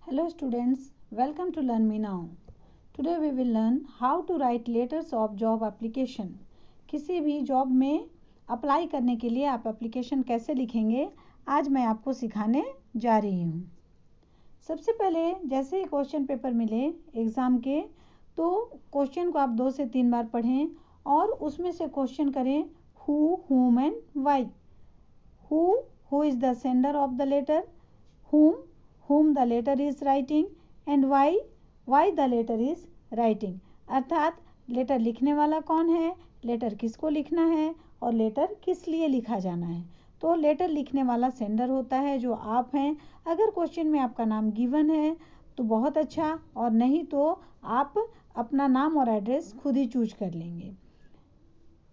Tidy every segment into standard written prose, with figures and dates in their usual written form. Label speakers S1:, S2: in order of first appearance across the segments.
S1: Hello students, welcome to Learn Me Now. Today we will learn how to write letters of job application. किसी भी job में apply करने के लिए आप एप्लीकेशन कैसे लिखेंगे, आज मैं आपको सिखाने जा रही हूँ। सबसे पहले जैसे ही क्वेश्चन पेपर मिले एग्ज़ाम के, तो क्वेश्चन को आप 2 से 3 बार पढ़ें और उसमें से क्वेश्चन करें who, whom and why. Who is the sender of the letter, whom the letter is writing and why the letter is writing। अर्थात लेटर लिखने वाला कौन है, लेटर किसको लिखना है और लेटर किस लिए लिखा जाना है। तो लेटर लिखने वाला सेंडर होता है जो आप हैं। अगर क्वेश्चन में आपका नाम गिवन है तो बहुत अच्छा, और नहीं तो आप अपना नाम और एड्रेस खुद ही चूज कर लेंगे।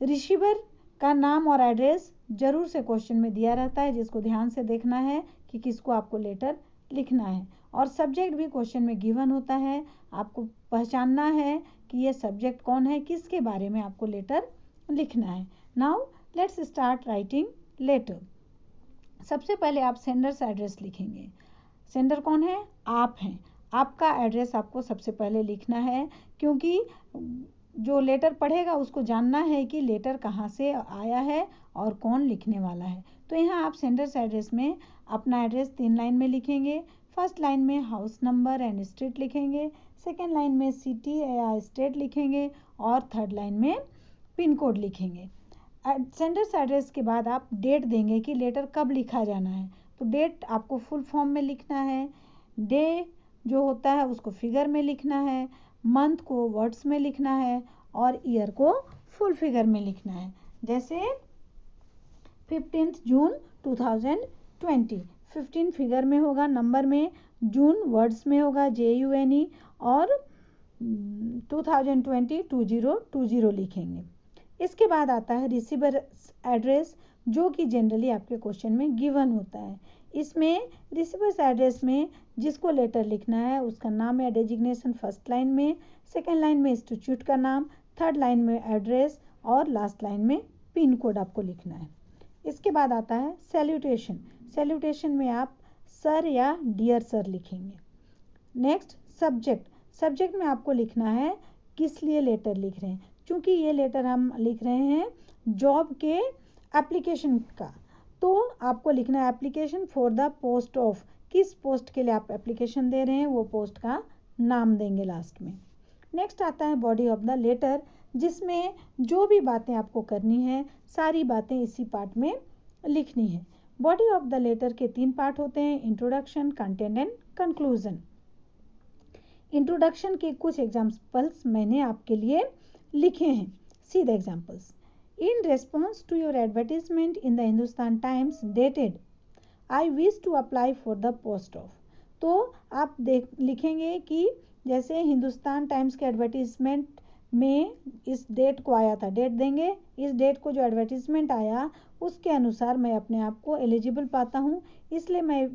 S1: रिसीवर का नाम और एड्रेस जरूर से क्वेश्चन में दिया रहता है, जिसको ध्यान से देखना है कि किसको आपको लेटर लिखना है। और सब्जेक्ट भी क्वेश्चन में गिवन होता है, आपको पहचानना है कि ये सब्जेक्ट कौन है, किसके बारे में आपको लेटर लिखना है। Now let's start writing letter. सबसे पहले आप सेंडर्स एड्रेस लिखेंगे। सेंडर कौन है, आप हैं। आपका एड्रेस आपको सबसे पहले लिखना है, क्योंकि जो लेटर पढ़ेगा उसको जानना है कि लेटर कहाँ से आया है और कौन लिखने वाला है। तो यहाँ आप सेंडर्स एड्रेस में अपना एड्रेस 3 लाइन में लिखेंगे। फर्स्ट लाइन में हाउस नंबर एंड स्ट्रीट लिखेंगे, सेकेंड लाइन में सिटी या स्टेट लिखेंगे और थर्ड लाइन में पिन कोड लिखेंगे। सेंडर्स एड्रेस के बाद आप डेट देंगे कि लेटर कब लिखा जाना है। तो डेट आपको फुल फॉर्म में लिखना है, डे जो होता है उसको फिगर में लिखना है, मंथ को वर्ड्स में लिखना है और ईयर को फुल फिगर में लिखना है। जैसे 15 जून 2020, 15 फिगर में होगा नंबर में, जून वर्ड्स में होगा JUNE और 2020 2020 लिखेंगे। इसके बाद आता है रिसीवर एड्रेस, जो कि जनरली आपके क्वेश्चन में गिवन होता है। इसमें रिसीवर्स एड्रेस में जिसको लेटर लिखना है उसका नाम या डेजिग्नेशन फर्स्ट लाइन में, सेकेंड लाइन में इंस्टीट्यूट का नाम, थर्ड लाइन में एड्रेस और लास्ट लाइन में पिन कोड आपको लिखना है। इसके बाद आता है सैल्यूटेशन। सैल्यूटेशन में आप सर या डियर सर लिखेंगे। Next subject. सब्जेक्ट में आपको लिखना है किस लिए लेटर लिख रहे हैं। चूँकि ये लेटर हम लिख रहे हैं जॉब के एप्लीकेशन का, तो आपको लिखना है application for the post of. किस पोस्ट के लिए आप एप्लीकेशन दे रहे हैं वो पोस्ट का नाम देंगे लास्ट में। नेक्स्ट आता है बॉडी ऑफ द लेटर, जिसमें जो भी बातें आपको करनी है सारी बातें इसी पार्ट में लिखनी है। बॉडी ऑफ द लेटर के 3 पार्ट होते हैं, introduction, content and conclusion. Introduction के कुछ एग्जाम्पल्स मैंने आपके लिए लिखे हैं। See the examples. In response to your advertisement in the Hindustan Times dated, I wish to apply for the post of। तो आप लिखेंगे कि जैसे हिंदुस्तान टाइम्स के एडवर्टीजमेंट में इस डेट को आया था, डेट देंगे, इस डेट को जो एडवर्टीजमेंट आया उसके अनुसार मैं अपने आप को एलिजिबल पाता हूँ, इसलिए मैं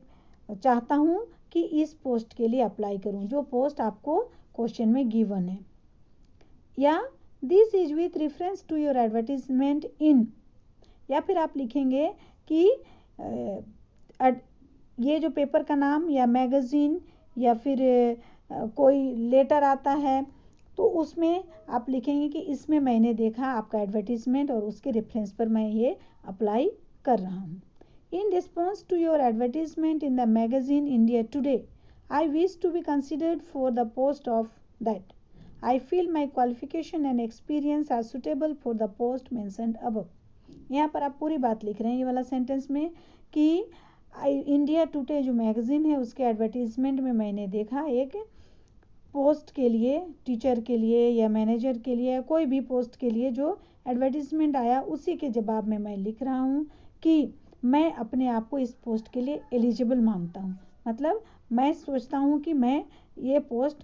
S1: चाहता हूँ कि इस पोस्ट के लिए अप्लाई करूँ, जो पोस्ट आपको क्वेश्चन में गिवन है। या this is with reference to your advertisement in, या फिर आप लिखेंगे कि ये जो पेपर का नाम या मैगजीन या फिर कोई लेटर आता है तो उसमें आप लिखेंगे कि इसमें मैंने देखा आपका एडवर्टीजमेंट और उसके रेफरेंस पर मैं ये अप्लाई कर रहा हूँ। In response to your advertisement in the magazine India Today, I wish to be considered for the post of that. I feel my qualification and experience are suitable for the post mentioned above। यहाँ पर आप पूरी बात लिख रहे हैं ये वाला सेंटेंस में कि इंडिया टुडे जो मैगजीन है उसके एडवर्टीजमेंट में मैंने देखा एक पोस्ट के लिए, टीचर के लिए या मैनेजर के लिए, कोई भी पोस्ट के लिए जो एडवर्टीजमेंट आया उसी के जवाब में मैं लिख रहा हूँ कि मैं अपने आप को इस पोस्ट के लिए एलिजिबल मानता हूँ। मतलब मैं सोचता हूँ कि मैं ये पोस्ट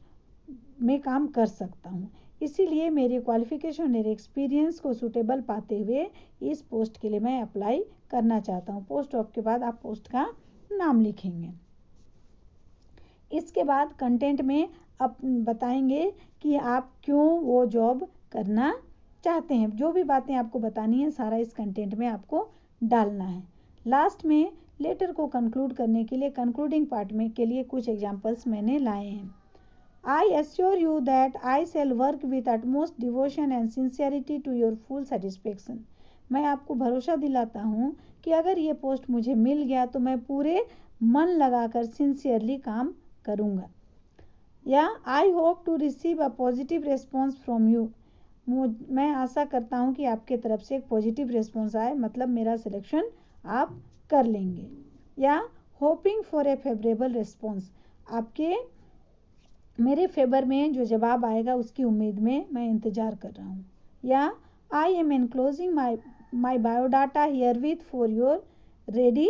S1: में काम कर सकता हूँ, इसीलिए मेरी क्वालिफिकेशन और एक्सपीरियंस को सूटेबल पाते हुए इस पोस्ट के लिए मैं अप्लाई करना चाहता हूँ। पोस्ट ऑफ के बाद आप पोस्ट का नाम लिखेंगे। इसके बाद कंटेंट में आप बताएंगे कि आप क्यों वो जॉब करना चाहते हैं। जो भी बातें आपको बतानी है सारा इस कंटेंट में आपको डालना है। लास्ट में लेटर को कंक्लूड करने के लिए कंक्लूडिंग पार्ट में के लिए कुछ एग्जाम्पल्स मैंने लाए हैं। I assure you that I shall work with utmost devotion and sincerity to your full satisfaction. मैं आपको भरोसा दिलाता हूँ कि अगर ये पोस्ट मुझे मिल गया तो मैं पूरे मन लगाकर सिंसियरली काम करूँगा। या I hope to receive a positive response from you. मैं आशा करता हूँ कि आपके तरफ से एक पॉजिटिव रिस्पॉन्स आए, मतलब मेरा सिलेक्शन आप कर लेंगे। या hoping for a favourable response, आपके मेरे फेवर में जो जवाब आएगा उसकी उम्मीद में मैं इंतज़ार कर रहा हूँ। या I am enclosing my biodata here with for your ready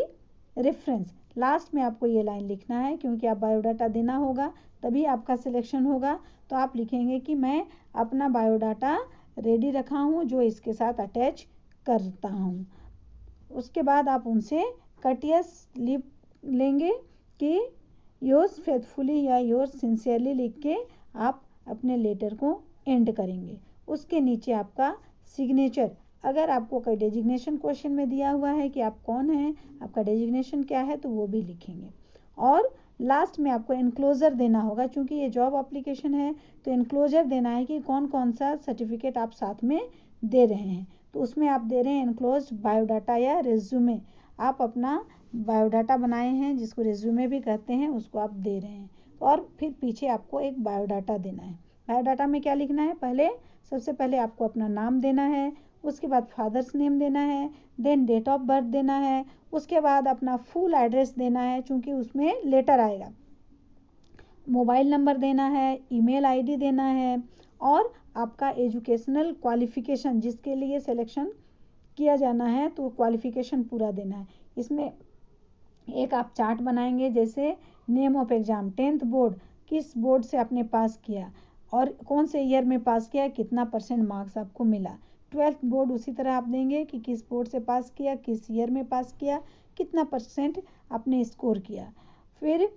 S1: reference. Last में आपको ये लाइन लिखना है, क्योंकि आप बायोडाटा देना होगा तभी आपका सिलेक्शन होगा। तो आप लिखेंगे कि मैं अपना बायोडाटा रेडी रखा हूँ जो इसके साथ अटैच करता हूँ। उसके बाद आप उनसे कटियस लिप लेंगे कि योर्स फेथफुली या योर्स सिंसियरली लिख के आप अपने लेटर को एंड करेंगे। उसके नीचे आपका सिग्नेचर, अगर आपको कोई डेजिग्नेशन क्वेश्चन में दिया हुआ है कि आप कौन हैं, आपका डेजिग्नेशन क्या है, तो वो भी लिखेंगे। और लास्ट में आपको एनक्लोजर देना होगा, क्योंकि ये जॉब एप्लीकेशन है तो एनक्लोजर देना है कि कौन कौन सा सर्टिफिकेट आप साथ में दे रहे हैं। तो उसमें आप दे रहे हैं एनक्लोज बायोडाटा या रेज्यूमे। आप अपना बायोडाटा बनाए हैं जिसको रेज्यूमे भी कहते हैं, उसको आप दे रहे हैं। और फिर पीछे आपको एक बायोडाटा देना है। बायोडाटा में क्या लिखना है? सबसे पहले आपको अपना नाम देना है, उसके बाद फादर्स नेम देना है, देन डेट ऑफ बर्थ देना है, उसके बाद अपना फुल एड्रेस देना है क्योंकि उसमें लेटर आएगा, मोबाइल नंबर देना है, ईमेल आईडी देना है, और आपका एजुकेशनल क्वालिफिकेशन जिसके लिए सिलेक्शन किया जाना है तो क्वालिफिकेशन पूरा देना है। इसमें एक आप चार्ट बनाएंगे, जैसे name of exam, 10th board, किस बोर्ड से आपने पास किया और कौन से ईयर में पास किया, कितना % मार्क्स आपको मिला। 12th बोर्ड उसी तरह आप देंगे कि किस बोर्ड से पास किया, किस ईयर में पास किया, कितना % आपने स्कोर किया। फिर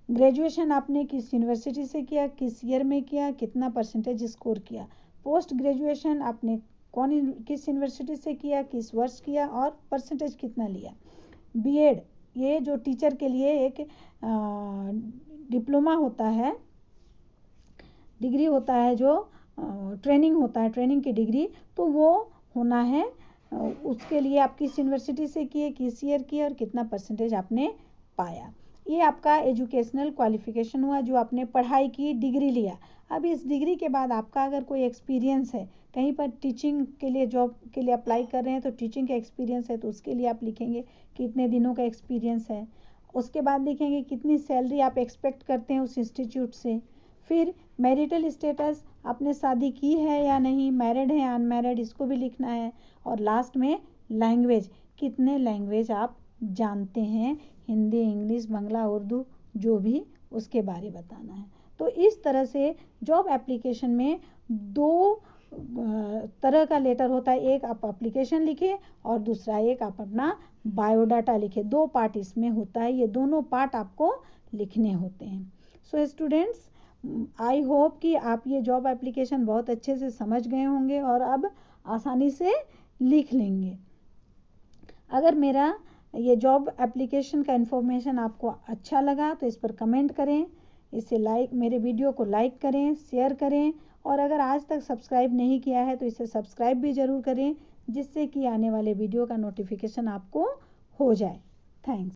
S1: ग्रेजुएशन आपने किस यूनिवर्सिटी से किया, किस ईयर में किया, कितना % स्कोर किया। पोस्ट ग्रेजुएशन आपने किस यूनिवर्सिटी से किया, किस वर्ष किया और % कितना लिया। बीएड, ये जो टीचर के लिए एक डिप्लोमा होता है, डिग्री होता है, जो ट्रेनिंग होता है, ट्रेनिंग की डिग्री, तो वो होना है। उसके लिए आप किस यूनिवर्सिटी से किए, किस ईयर किए और कितना % आपने पाया। ये आपका एजुकेशनल क्वालिफिकेशन हुआ, जो आपने पढ़ाई की, डिग्री लिया। अब इस डिग्री के बाद आपका अगर कोई एक्सपीरियंस है, कहीं पर टीचिंग के लिए जॉब के लिए अप्लाई कर रहे हैं तो टीचिंग का एक्सपीरियंस है तो उसके लिए आप लिखेंगे कितने दिनों का एक्सपीरियंस है। उसके बाद लिखेंगे कितनी सैलरी आप एक्सपेक्ट करते हैं उस इंस्टीट्यूट से। फिर मैरिटल स्टेटस, आपने शादी की है या नहीं, मैरिड है या अनमैरिड, इसको भी लिखना है। और लास्ट में लैंग्वेज, कितने लैंग्वेज आप जानते हैं, हिंदी, इंग्लिश, बांग्ला, उर्दू, जो भी, उसके बारे बताना है। तो इस तरह से जॉब एप्लीकेशन में 2 तरह का लेटर होता है, एक आप एप्लीकेशन लिखे और दूसरा एक आप अपना बायोडाटा लिखे। 2 पार्ट इसमें होता है, ये दोनों पार्ट आपको लिखने होते हैं। सो स्टूडेंट्स, आई होप कि आप ये जॉब एप्लीकेशन बहुत अच्छे से समझ गए होंगे और अब आसानी से लिख लेंगे। अगर मेरा ये जॉब एप्लीकेशन का इन्फॉर्मेशन आपको अच्छा लगा तो इस पर कमेंट करें, मेरे वीडियो को लाइक करें, शेयर करें, और अगर आज तक सब्सक्राइब नहीं किया है तो इसे सब्सक्राइब भी ज़रूर करें, जिससे कि आने वाले वीडियो का नोटिफिकेशन आपको हो जाए। थैंक्स।